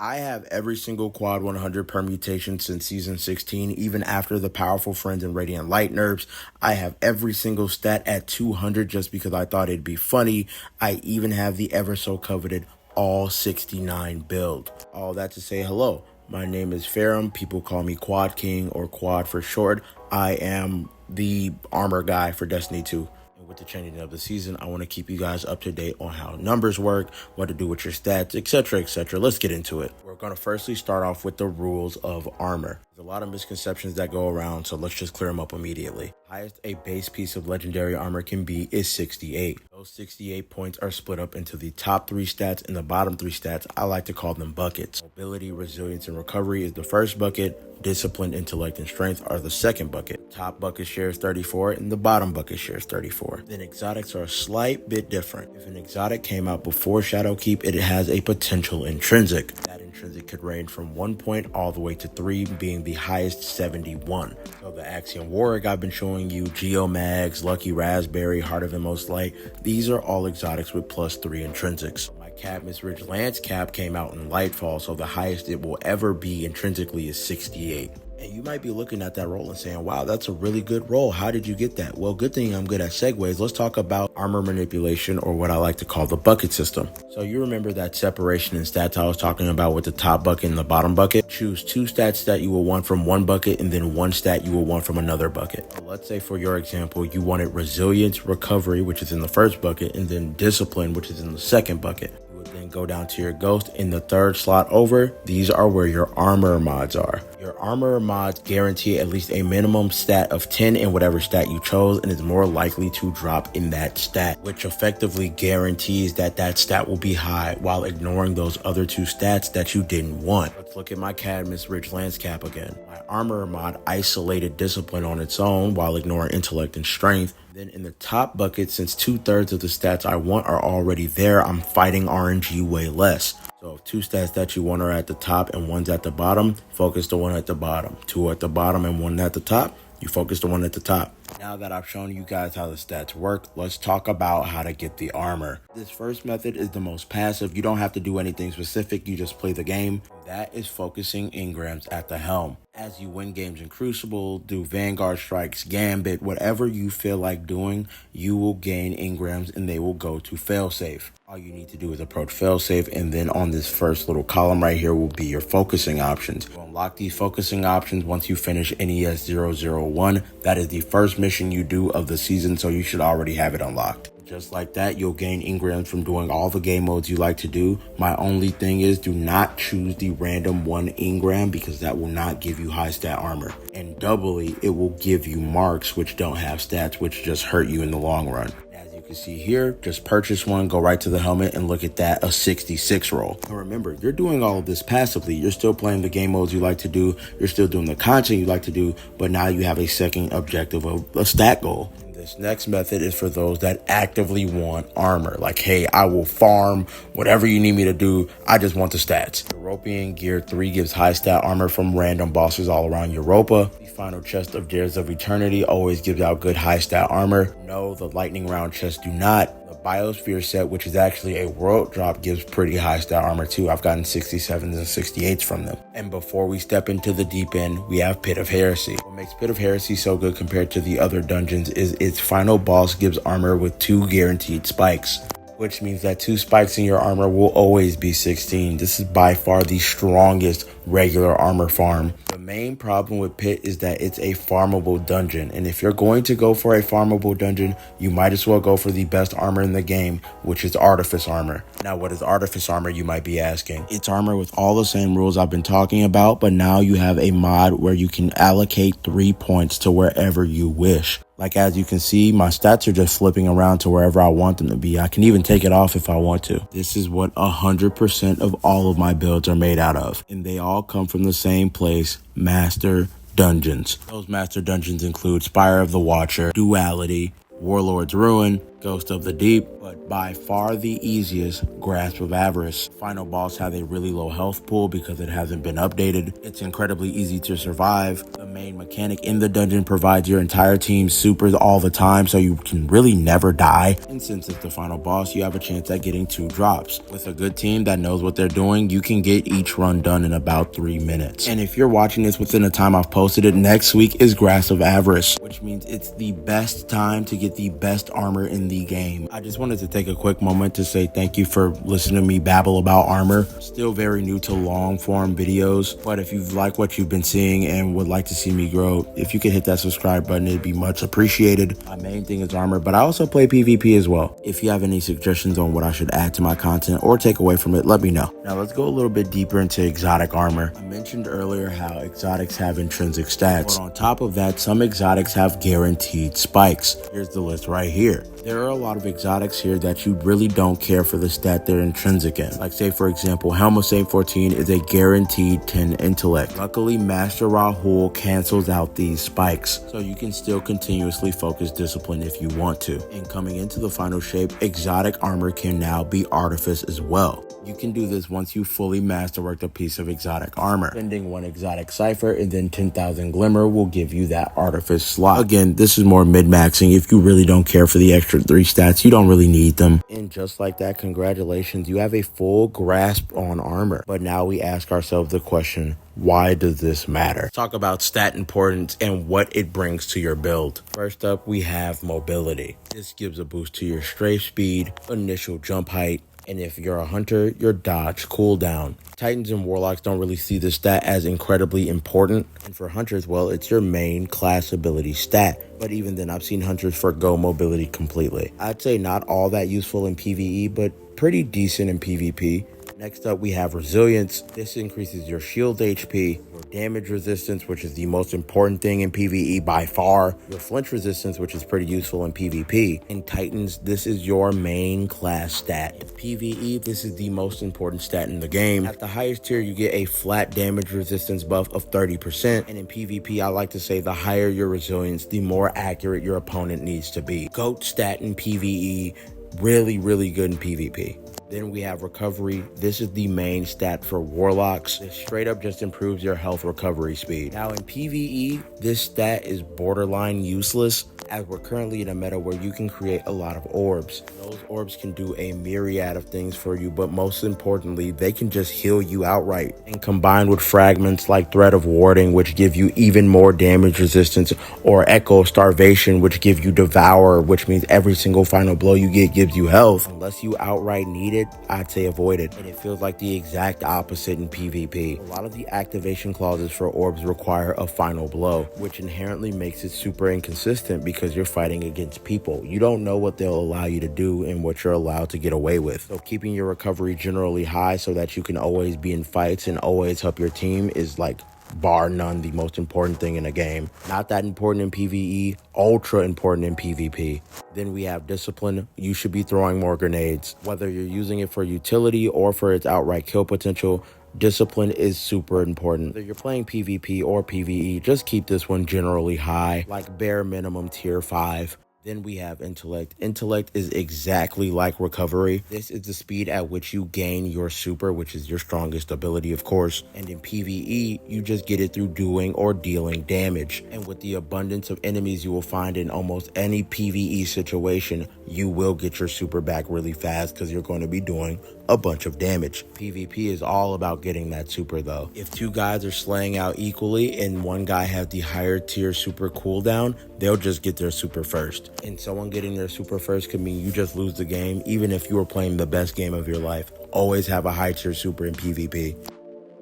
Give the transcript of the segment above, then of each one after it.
I have every single quad 100 permutation since season 16, even after the powerful friends and radiant light nerfs. I have every single stat at 200 just because I thought it'd be funny. I even have the ever so coveted all 69 build. All that to say hello. My name is Ferrum. People call me Quad King or Quad for short. I am the armor guy for Destiny 2. With the changing of the season, I want to keep you guys up to date on how numbers work, what to do with your stats, etc., etc. Let's get into it. We're going to firstly start off with the rules of armor. There's a lot of misconceptions that go around, so let's just clear them up immediately. Highest a base piece of legendary armor can be is 68. Those 68 points are split up into the top 3 stats and the bottom 3 stats. I like to call them buckets. Mobility, resilience, and recovery is the first bucket. Discipline, intellect, and strength are the second bucket. Top bucket shares 34 and the bottom bucket shares 34. Then exotics are a slight bit different. If an exotic came out before Shadowkeep, it has a potential intrinsic. That intrinsic could range from 1 point all the way to 3, being the highest 71. So the Axiom Warwick I've been showing you, Geomags, Lucky Raspberry, Heart of Inmost Light, these are all exotics with plus 3 intrinsics. Cadmus Ridge Lance cap came out in Lightfall, so the highest it will ever be intrinsically is 68. And you might be looking at that roll and saying, wow, that's a really good roll. How did you get that? Well, good thing I'm good at segues. Let's talk about armor manipulation, or what I like to call the bucket system. So you remember that separation in stats I was talking about with the top bucket and the bottom bucket? Choose 2 stats that you will want from one bucket and then 1 stat you will want from another bucket. So let's say for your example, you wanted resilience, recovery, which is in the first bucket, and then discipline, which is in the second bucket. Then go down to your ghost in the 3rd slot over. These are where your armor mods are. Your armor mods guarantee at least a minimum stat of 10 in whatever stat you chose, and is more likely to drop in that stat, which effectively guarantees that that stat will be high while ignoring those other 2 stats that you didn't want. Let's look at my Cadmus Ridge Lance cap again. My armor mod isolated discipline on its own while ignoring intellect and strength. Then in the top bucket, since 2/3 of the stats I want are already there, I'm fighting RNG way less. So if 2 stats that you want are at the top and 1's at the bottom, focus the 1 at the bottom. 2 at the bottom and 1 at the top, you focus the 1 at the top. Now that I've shown you guys how the stats work, let's talk about how to get the armor. This first method is the most passive. You don't have to do anything specific, you just play the game. That is focusing engrams at the helm. As you win games in Crucible, do Vanguard Strikes, Gambit, whatever you feel like doing, you will gain engrams and they will go to failsafe. All you need to do is approach failsafe, and then on this first little column right here will be your focusing options. You unlock these focusing options once you finish NES 001. That is the first mission you do of the season, so you should already have it unlocked. Just like that, you'll gain engrams from doing all the game modes you like to do. My only thing is, do not choose the random 1 engram, because that will not give you high stat armor. And doubly, it will give you marks which don't have stats, which just hurt you in the long run. As you can see here, just purchase one, go right to the helmet, and look at that, a 66 roll. And remember, you're doing all of this passively. You're still playing the game modes you like to do. You're still doing the content you like to do, but now you have a second objective of a stat goal. This next method is for those that actively want armor. Like, hey, I will farm whatever you need me to do. I just want the stats. European Gear 3 gives high stat armor from random bosses all around Europa. The final chest of Dares of Eternity always gives out good high stat armor. No, the lightning round chests do not. The Biosphere set, which is actually a world drop, gives pretty high stat armor too. I've gotten 67s and 68s from them. And before we step into the deep end, we have Pit of Heresy. What makes Pit of Heresy so good compared to the other dungeons is its final boss gives armor with 2 guaranteed spikes, which means that 2 spikes in your armor will always be 16. This is by far the strongest regular armor farm. The main problem with Pit is that it's a farmable dungeon, and if you're going to go for a farmable dungeon, you might as well go for the best armor in the game, which is Artifice armor. Now, what is Artifice armor, you might be asking? It's armor with all the same rules I've been talking about, but now you have a mod where you can allocate 3 points to wherever you wish. Like, as you can see, my stats are just flipping around to wherever I want them to be. I can even take it off if I want to. This is what 100% of all of my builds are made out of. And they all come from the same place, Master Dungeons. Those Master Dungeons include Spire of the Watcher, Duality, Warlord's Ruin, Ghost of the Deep, but by far the easiest, Grasp of Avarice. Final boss has a really low health pool because it hasn't been updated. It's incredibly easy to survive. The main mechanic in the dungeon provides your entire team supers all the time, so you can really never die. And since it's the final boss, you have a chance at getting 2 drops. With a good team that knows what they're doing, you can get each run done in about 3 minutes. And if you're watching this within the time I've posted it, next week is Grass of Avarice, which means it's the best time to get the best armor in the game. I just wanted to take a quick moment to say thank you for listening to me babble about armor. Still very new to long form videos, but if you've liked what you've been seeing and would like to see me grow, if you could hit that subscribe button, it'd be much appreciated. My main thing is armor, but I also play PvP as well. If you have any suggestions on what I should add to my content or take away from it, let me know. Now let's go a little bit deeper into exotic armor. I mentioned earlier how exotics have intrinsic stats, but on top of that, some exotics have guaranteed spikes. Here's the list right here. There are a lot of exotics here that you really don't care for the stat they're intrinsic in. Like say for example, Helm of Saint 14 is a guaranteed 10 intellect. Luckily, Master Rahul cancels out these spikes, so you can still continuously focus discipline if you want to. And coming into the final shape, exotic armor can now be artifice as well. You can do this once you fully masterwork a piece of exotic armor. Spending 1 exotic cipher and then 10,000 glimmer will give you that artifice slot. Again, this is more mid-maxing. If you really don't care for the extra 3 stats, you don't really need them. And just like that, congratulations, you have a full grasp on armor. But now we ask ourselves the question, why does this matter? Let's talk about stat importance and what it brings to your build. First up, we have mobility. This gives a boost to your strafe speed, initial jump height, and if you're a hunter, your dodge cooldown. Titans and warlocks don't really see this stat as incredibly important, and for hunters, well, it's your main class ability stat. But even then, I've seen hunters forgo mobility completely. I'd say not all that useful in PvE, but pretty decent in PvP. Next up, we have resilience. This increases your shield HP, your damage resistance, which is the most important thing in PvE by far, your flinch resistance, which is pretty useful in PvP. In Titans, this is your main class stat. In PvE, this is the most important stat in the game. At the highest tier, you get a flat damage resistance buff of 30%, and in PvP, I like to say the higher your resilience, the more accurate your opponent needs to be. GOAT stat in PvE, really good in PvP. Then we have recovery. This is the main stat for warlocks. This straight up just improves your health recovery speed. Now in PvE, this stat is borderline useless, as we're currently in a meta where you can create a lot of orbs. Those orbs can do a myriad of things for you, but most importantly, they can just heal you outright. And combined with fragments like Threat of Warding, which give you even more damage resistance, or Echo Starvation, which give you Devour, which means every single final blow you get gives you health. Unless you outright need it, I'd say avoid it. And it feels like the exact opposite in PvP. A lot of the activation clauses for orbs require a final blow, which inherently makes it super inconsistent because you're fighting against people. You don't know what they'll allow you to do and what you're allowed to get away with. So keeping your recovery generally high so that you can always be in fights and always help your team is like bar none the most important thing in a game. Not that important in PvE, ultra important in PvP. Then we have discipline. You should be throwing more grenades. Whether you're using it for utility or for its outright kill potential, discipline is super important. Whether you're playing PvP or PvE, just keep this one generally high, like bare minimum tier 5. Then we have intellect. Intellect is exactly like recovery. This is the speed at which you gain your super, which is your strongest ability, of course. And in PvE, you just get it through doing or dealing damage. And with the abundance of enemies you will find in almost any PvE situation, you will get your super back really fast because you're going to be doing a bunch of damage. PvP is all about getting that super though. If 2 guys are slaying out equally and one guy has the higher tier super cooldown, they'll just get their super first. And someone getting their super first could mean you just lose the game, even if you were playing the best game of your life. Always have a high tier super in PvP.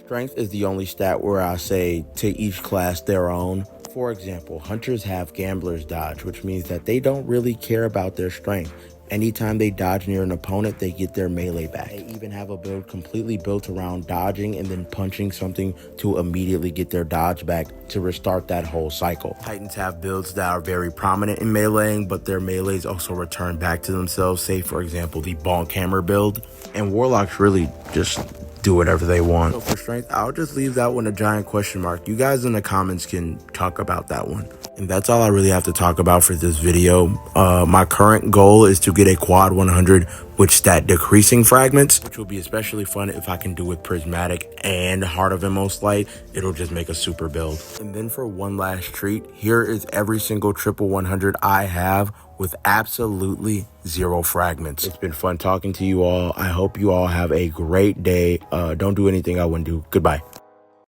Strength is the only stat where I say to each class their own. For example, hunters have gambler's dodge, which means that they don't really care about their strength. Anytime they dodge near an opponent, they get their melee back. They even have a build completely built around dodging and then punching something to immediately get their dodge back to restart that whole cycle. Titans have builds that are very prominent in meleeing, but their melees also return back to themselves. Say, for example, the bonk hammer build. And warlocks really just do whatever they want. So for strength, I'll just leave that one a giant question mark. You guys in the comments can talk about that one. And that's all I really have to talk about for this video. My current goal is to get a quad 100 with stat decreasing fragments, which will be especially fun if I can do with prismatic and Heart of Immol's Light. It'll just make a super build. And then for one last treat, here is every single triple 100 I have with absolutely 0 fragments. It's been fun talking to you all. I hope you all have a great day. Don't do anything I wouldn't do. Goodbye.